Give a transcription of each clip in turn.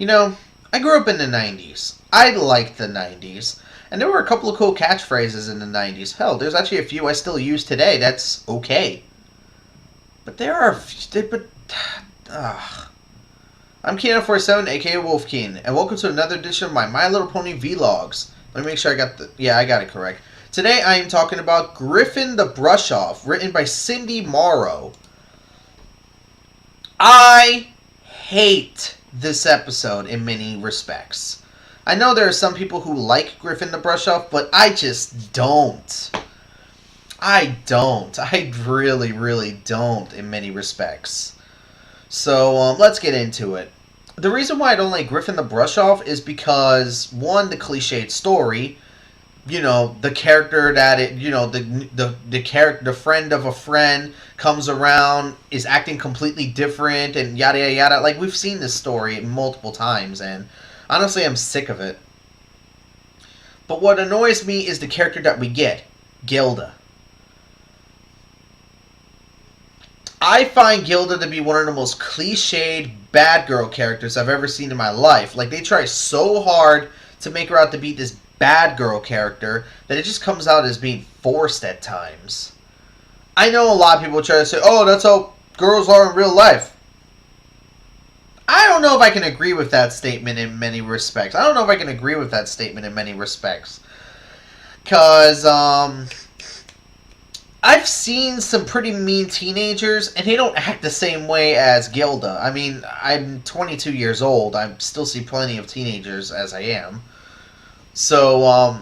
You know, I grew up in the 90s. I liked the 90s. And there were a couple of cool catchphrases in the 90s. Hell, there's actually a few I still use today. That's okay. But there are... I'm Keenan47, aka Wolfkeen, and welcome to another edition of My Little Pony Vlogs. Let me make sure I got I got it correct. Today I am talking about Griffon the Brush Off, written by Cindy Morrow. I hate this episode in many respects. I know there are some people who like Griffon the Brush Off, but I just don't. I really, really don't in many respects. So, let's get into it. The reason why I don't like Griffon the Brush Off is because, one, the cliched story. You know, the character that the friend of a friend comes around, is acting completely different, and yada yada yada. Like, we've seen this story multiple times, and honestly, I'm sick of it. But what annoys me is the character that we get, Gilda. I find Gilda to be one of the most cliched bad girl characters I've ever seen in my life. Like, they try so hard to make her out to be this bad girl character that it just comes out as being forced at times. I know a lot of people try to say, oh, that's how girls are in real life. I don't know if I can agree with that statement in many respects. Because, I've seen some pretty mean teenagers, and they don't act the same way as Gilda. I mean, I'm 22 years old. I still see plenty of teenagers as I am. So,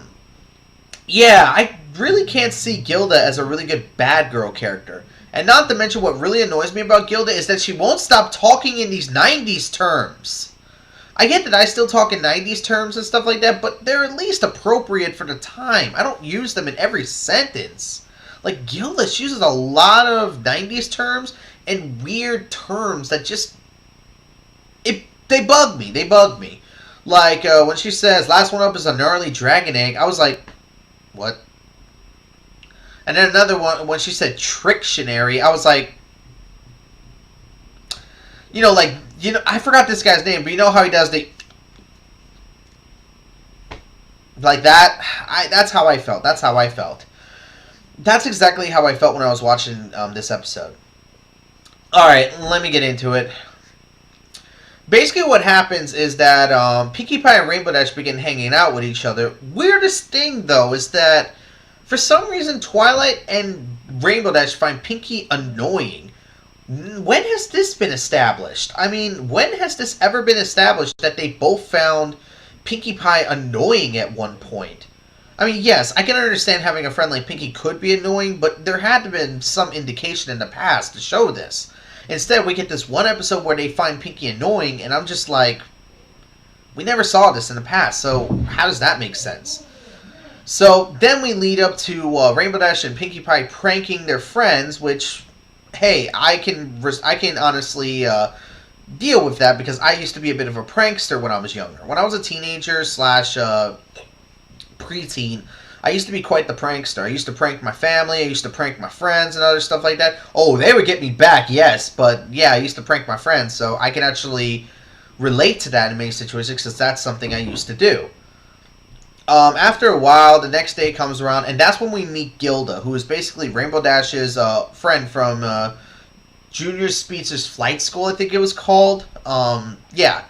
yeah, I really can't see Gilda as a really good bad girl character. And not to mention what really annoys me about Gilda is that she won't stop talking in these 90s terms. I get that I still talk in 90s terms and stuff like that, but they're at least appropriate for the time. I don't use them in every sentence. Like, Gilda, she uses a lot of 90s terms and weird terms that just... They bug me. Like, when she says, last one up is a gnarly dragon egg, I was like, what? And then another one, when she said Trictionary, I was like... I forgot this guy's name, but you know how he does the... Like that? That's how I felt. That's exactly how I felt when I was watching this episode. Alright, let me get into it. Basically what happens is that Pinkie Pie and Rainbow Dash begin hanging out with each other. Weirdest thing, though, is that for some reason Twilight and Rainbow Dash find Pinkie annoying. When has this been established? I mean, when has this ever been established that they both found Pinkie Pie annoying at one point? I mean, yes, I can understand having a friend like Pinkie could be annoying, but there had to have been some indication in the past to show this. Instead, we get this one episode where they find Pinkie annoying, and I'm just like, we never saw this in the past, so how does that make sense? So, then we lead up to Rainbow Dash and Pinkie Pie pranking their friends, which, hey, I can honestly deal with that, because I used to be a bit of a prankster when I was younger. When I was a teenager / preteen, I used to be quite the prankster. I used to prank my family, I used to prank my friends and other stuff like that. Oh, they would get me back, yes, but yeah, I used to prank my friends, so I can actually relate to that in many situations, because that's something I used to do. After a while, the next day comes around, and that's when we meet Gilda, who is basically Rainbow Dash's friend from Junior Speedster's Flight School, I think it was called. Yeah.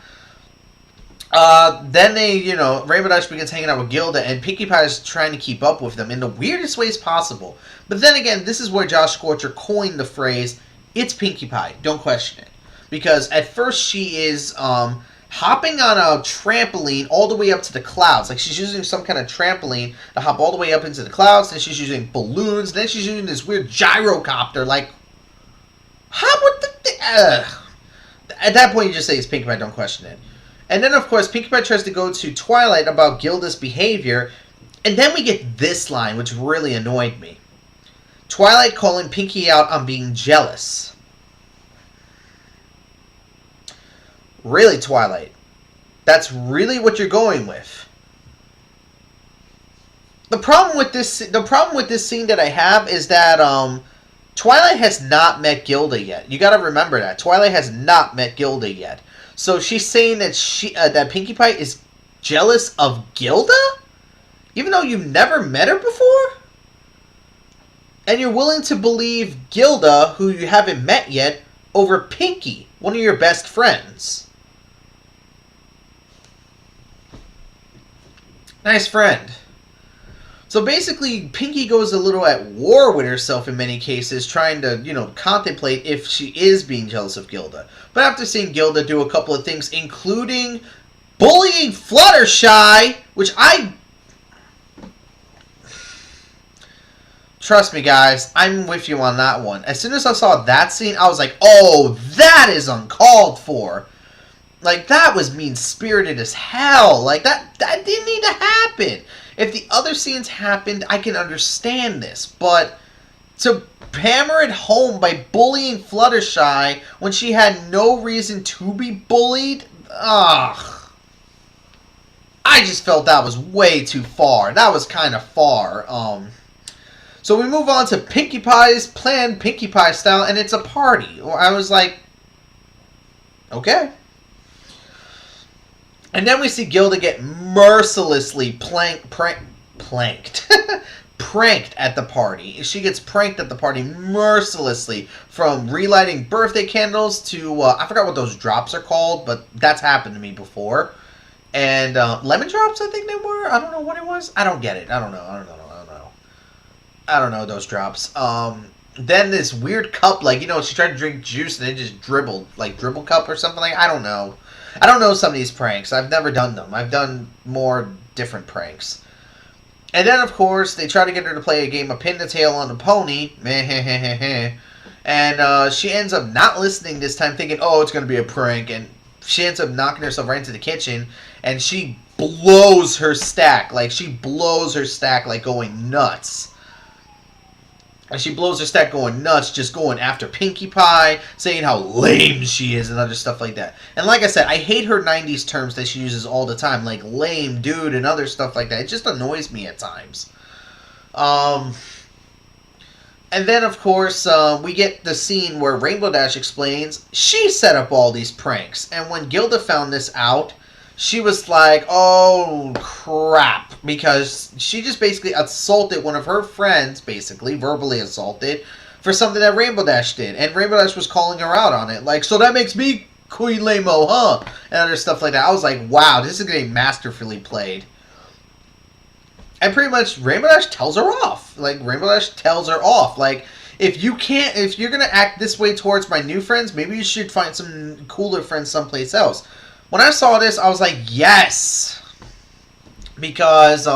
Then Rainbow Dash begins hanging out with Gilda, and Pinkie Pie is trying to keep up with them in the weirdest ways possible. But then again, this is where Josh Scorcher coined the phrase, it's Pinkie Pie, don't question it. Because at first she is, hopping on a trampoline all the way up to the clouds. Like, she's using some kind of trampoline to hop all the way up into the clouds, then she's using balloons, then she's using this weird gyrocopter, like, at that point you just say it's Pinkie Pie, don't question it. And then, of course, Pinkie Pie tries to go to Twilight about Gilda's behavior, and then we get this line, which really annoyed me. Twilight calling Pinkie out on being jealous. Really, Twilight? That's really what you're going with? The problem with this scene that I have is that Twilight has not met Gilda yet. You gotta remember that. Twilight has not met Gilda yet. So she's saying that that Pinkie Pie is jealous of Gilda? Even though you've never met her before? And you're willing to believe Gilda, who you haven't met yet, over Pinkie, one of your best friends. Nice friend. So basically, Pinkie goes a little at war with herself in many cases, trying to, contemplate if she is being jealous of Gilda. But after seeing Gilda do a couple of things, including bullying Fluttershy, which trust me, guys, I'm with you on that one. As soon as I saw that scene, I was like, oh, that is uncalled for. Like, that was mean-spirited as hell. Like, that didn't need to happen. If the other scenes happened, I can understand this. But to hammer it home by bullying Fluttershy when she had no reason to be bullied, ugh. I just felt that was way too far. That was kind of far. So we move on to Pinkie Pie's plan, Pinkie Pie style, and it's a party. I was like, okay. And then we see Gilda get mercilessly pranked pranked at the party. She gets pranked at the party mercilessly, from relighting birthday candles to, I forgot what those drops are called, but that's happened to me before. And lemon drops, I think they were. I don't know what it was. I don't get it. I don't know those drops. Then this weird cup, like, she tried to drink juice and it just dribbled, like dribble cup or something like. I don't know. I don't know some of these pranks. I've never done them. I've done more different pranks. And then, of course, they try to get her to play a game of pin the tail on the pony. And she ends up not listening this time, thinking, oh, it's going to be a prank. And she ends up knocking herself right into the kitchen. And she blows her stack. Like, going nuts. And she blows her stack going nuts, just going after Pinkie Pie, saying how lame she is and other stuff like that. And like I said, I hate her 90s terms that she uses all the time, like lame, dude, and other stuff like that. It just annoys me at times. And then, of course, we get the scene where Rainbow Dash explains she set up all these pranks. And when Gilda found this out, she was like, oh, crap. Because she just basically assaulted one of her friends, basically, verbally assaulted, for something that Rainbow Dash did. And Rainbow Dash was calling her out on it. Like, so that makes me Queen Lame-O, huh? And other stuff like that. I was like, wow, this is getting masterfully played. And pretty much, Rainbow Dash tells her off. Like, if you're gonna act this way towards my new friends, maybe you should find some cooler friends someplace else. When I saw this, I was like, yes! Because,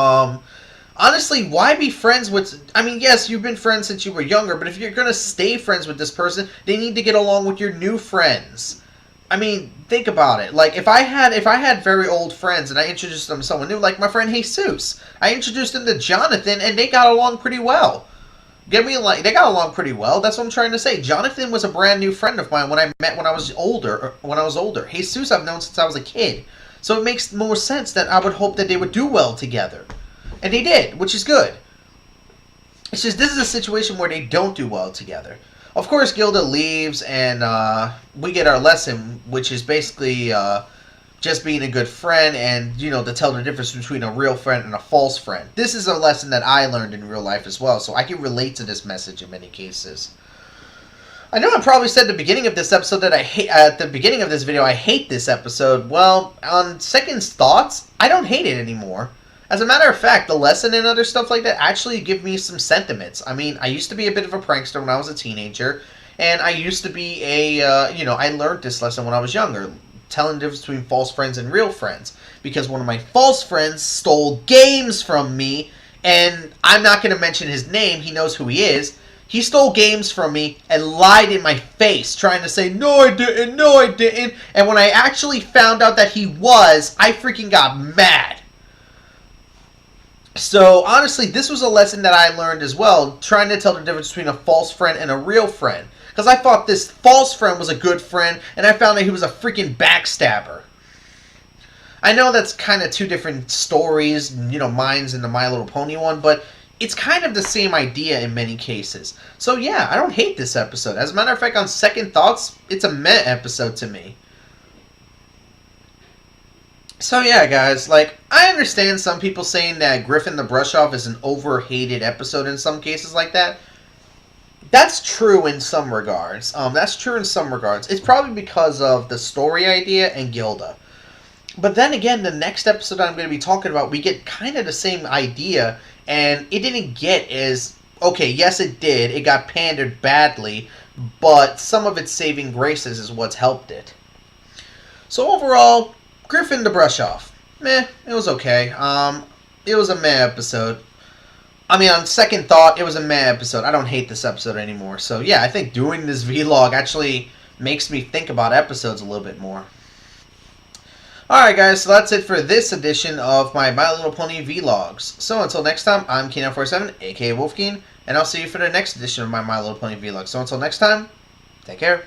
honestly, why be friends with... I mean, yes, you've been friends since you were younger, but if you're going to stay friends with this person, they need to get along with your new friends. I mean, think about it. Like, if I had very old friends and I introduced them to someone new, like my friend Jesus, I introduced them to Jonathan, and they got along pretty well. They got along pretty well. That's what I'm trying to say. Jonathan was a brand new friend of mine when I met when I was older. Jesus I've known since I was a kid. So it makes more sense that I would hope that they would do well together. And they did, which is good. It's just this is a situation where they don't do well together. Of course, Gilda leaves and we get our lesson, which is basically just being a good friend and, to tell the difference between a real friend and a false friend. This is a lesson that I learned in real life as well, so I can relate to this message in many cases. I know I probably said at the beginning of this episode that at the beginning of this video, I hate this episode. Well, on second thoughts, I don't hate it anymore. As a matter of fact, the lesson and other stuff like that actually give me some sentiments. I mean, I used to be a bit of a prankster when I was a teenager, and I used to be I learned this lesson when I was younger. Telling the difference between false friends and real friends, because one of my false friends stole games from me, and I'm not going to mention his name, he knows who he is. He stole games from me and lied in my face, trying to say, no I didn't, and when I actually found out that he was, I freaking got mad. So honestly, this was a lesson that I learned as well, trying to tell the difference between a false friend and a real friend. Because I thought this false friend was a good friend, and I found that he was a freaking backstabber. I know that's kind of two different stories, mine's and the My Little Pony one, but it's kind of the same idea in many cases. So yeah, I don't hate this episode. As a matter of fact, on second thoughts, it's a meh episode to me. So yeah, guys, like I understand some people saying that Griffon the Brush Off is an overhated episode in some cases like that. That's true in some regards. That's true in some regards. It's probably because of the story idea and Gilda. But then again, the next episode I'm going to be talking about, we get kind of the same idea, and it didn't get as okay. Yes, it did. It got pandered badly, but some of its saving graces is what's helped it. So overall, Griffon the Brush Off, meh. It was okay. It was a meh episode. I mean, on second thought, it was a meh episode. I don't hate this episode anymore. So yeah, I think doing this vlog actually makes me think about episodes a little bit more. Alright guys, so that's it for this edition of my My Little Pony vlogs. So until next time, I'm Keen947, aka Wolfkeen, and I'll see you for the next edition of my My Little Pony vlog. So until next time, take care.